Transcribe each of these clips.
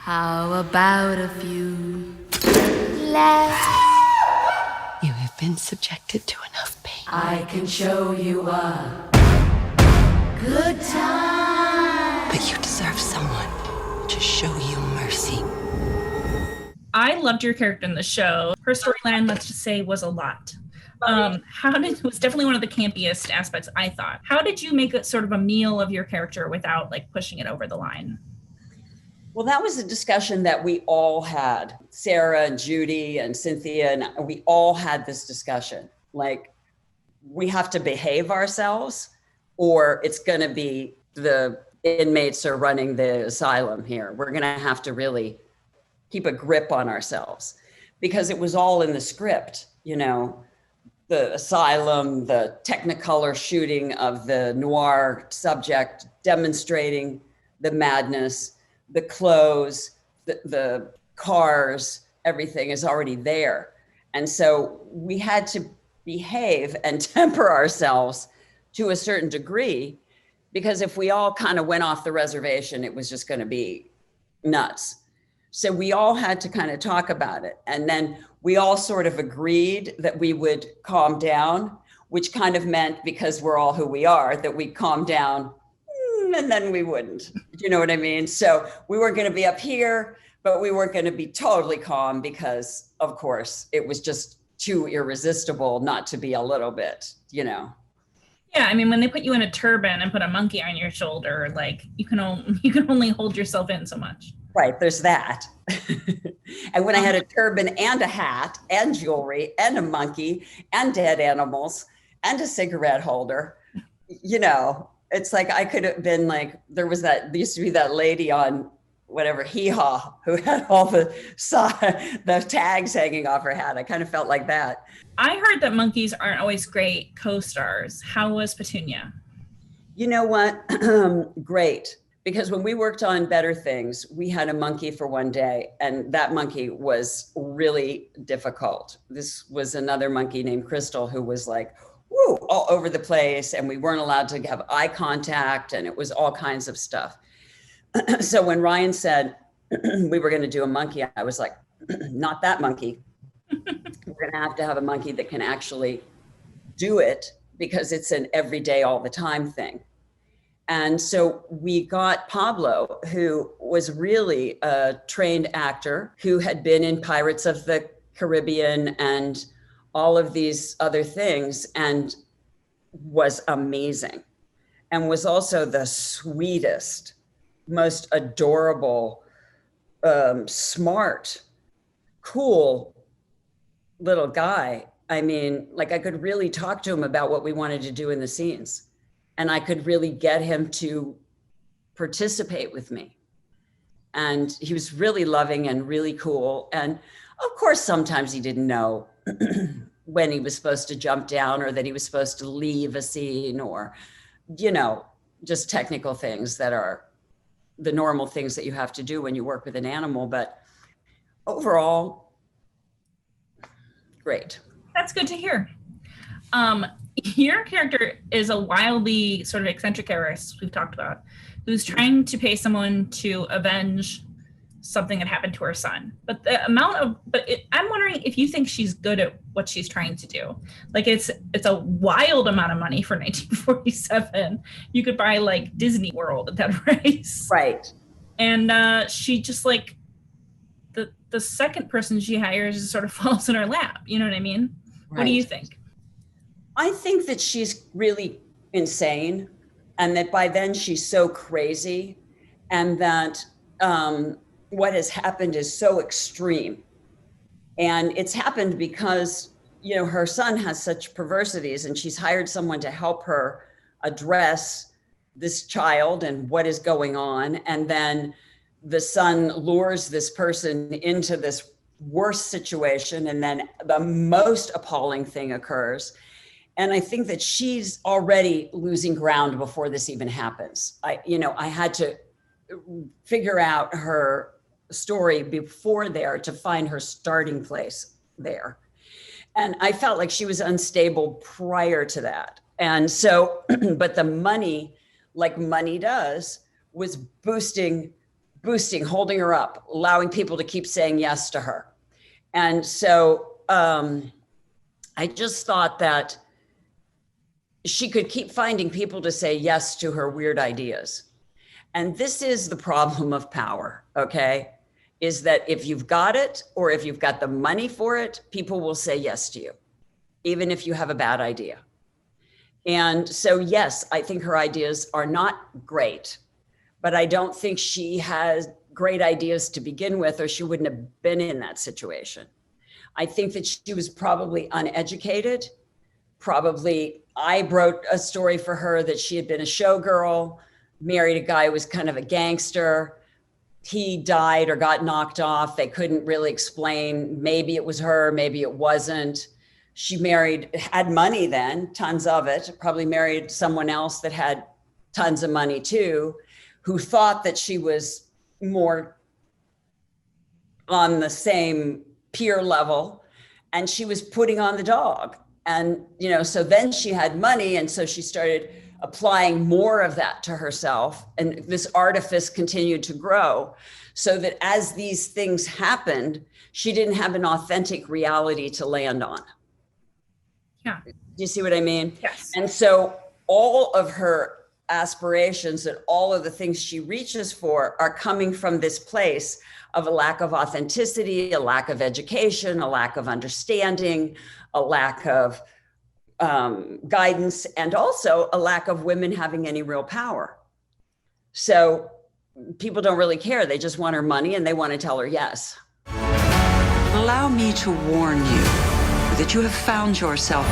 How about a few laughs? You have been subjected to enough pain. I can show you a good time. But you deserve someone to show you mercy. I loved your character in the show. Her storyline, let's just say, was a lot. Was definitely one of the campiest aspects, I thought. How did you make it sort of a meal of your character without like pushing it over the line? Well, that was a discussion that we all had. Sarah and Judy and Cynthia, and we all had this discussion. Like, we have to behave ourselves, or it's going to be the inmates are running the asylum here. We're going to have to really keep a grip on ourselves, because it was all in the script, you know, the asylum, the Technicolor shooting of the noir subject, demonstrating the madness, the clothes, the cars, everything is already there. And so we had to behave and temper ourselves to a certain degree, because if we all kind of went off the reservation, it was just going to be nuts. So we all had to kind of talk about it. And then we all sort of agreed that we would calm down, which kind of meant, because we're all who we are, that we'd calm down and then we wouldn't. Do you know what I mean? So we weren't going to be up here, but we weren't going to be totally calm, because of course it was just too irresistible not to be a little bit, you know. Yeah, I mean, when they put you in a turban and put a monkey on your shoulder, like you can only hold yourself in so much. Right, there's that. And when I had a turban and a hat and jewelry and a monkey and dead animals and a cigarette holder, you know, it's like I could have been like, there used to be that lady on whatever, Hee Haw, who had all the tags hanging off her hat. I kind of felt like that. I heard that monkeys aren't always great co-stars. How was Petunia? You know what? Great. Because when we worked on Better Things, we had a monkey for one day, and that monkey was really difficult. This was another monkey named Crystal, who was like, woo, all over the place, and we weren't allowed to have eye contact, and it was all kinds of stuff. So when Ryan said we were going to do a monkey, I was like, not that monkey. We're going to have a monkey that can actually do it, because it's an everyday, all the time thing. And so we got Pablo, who was really a trained actor who had been in Pirates of the Caribbean and all of these other things, and was amazing, and was also the sweetest, most adorable, smart, cool little guy. I mean, like, I could really talk to him about what we wanted to do in the scenes. And I could really get him to participate with me. And he was really loving and really cool. And of course, sometimes he didn't know when he was supposed to jump down, or that he was supposed to leave a scene, or, you know, just technical things that are the normal things that you have to do when you work with an animal. But overall, great. That's good to hear. Your character is a wildly sort of eccentric heiress we've talked about, who's trying to pay someone to avenge something that happened to her son. But I'm wondering if you think she's good at what she's trying to do. Like, it's a wild amount of money for 1947. You could buy like Disney World at that price. Right. And she just like, the second person she hires just sort of falls in her lap. You know what I mean? Right. What do you think? I think that she's really insane, and that by then she's so crazy, and that what has happened is so extreme. And it's happened because, you know, her son has such perversities, and she's hired someone to help her address this child and what is going on. And then the son lures this person into this worse situation, and then the most appalling thing occurs. And I think that she's already losing ground before this even happens. I had to figure out her story before there to find her starting place there. And I felt like she was unstable prior to that. And so, but the money, like money does, was boosting boosting, holding her up, allowing people to keep saying yes to her. And so I just thought that she could keep finding people to say yes to her weird ideas. And this is the problem of power, okay? Is that if you've got it, or if you've got the money for it, people will say yes to you, even if you have a bad idea. And so, yes, I think her ideas are not great, but I don't think she has great ideas to begin with, or she wouldn't have been in that situation. I think that she was probably uneducated. Probably, I wrote a story for her that she had been a showgirl, married a guy who was kind of a gangster. He died or got knocked off. They couldn't really explain. Maybe it was her, maybe it wasn't. She had money then, tons of it, probably married someone else that had tons of money too, who thought that she was more on the same peer level, and she was putting on the dog. And, so then she had money, and so she started applying more of that to herself. And this artifice continued to grow, so that as these things happened, she didn't have an authentic reality to land on. Yeah. Do you see what I mean? Yes. And so all of her aspirations and all of the things she reaches for are coming from this place of a lack of authenticity, a lack of education, a lack of understanding, a lack of guidance, and also a lack of women having any real power. So people don't really care. They just want her money and they want to tell her yes. Allow me to warn you that you have found yourself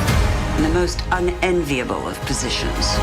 in the most unenviable of positions.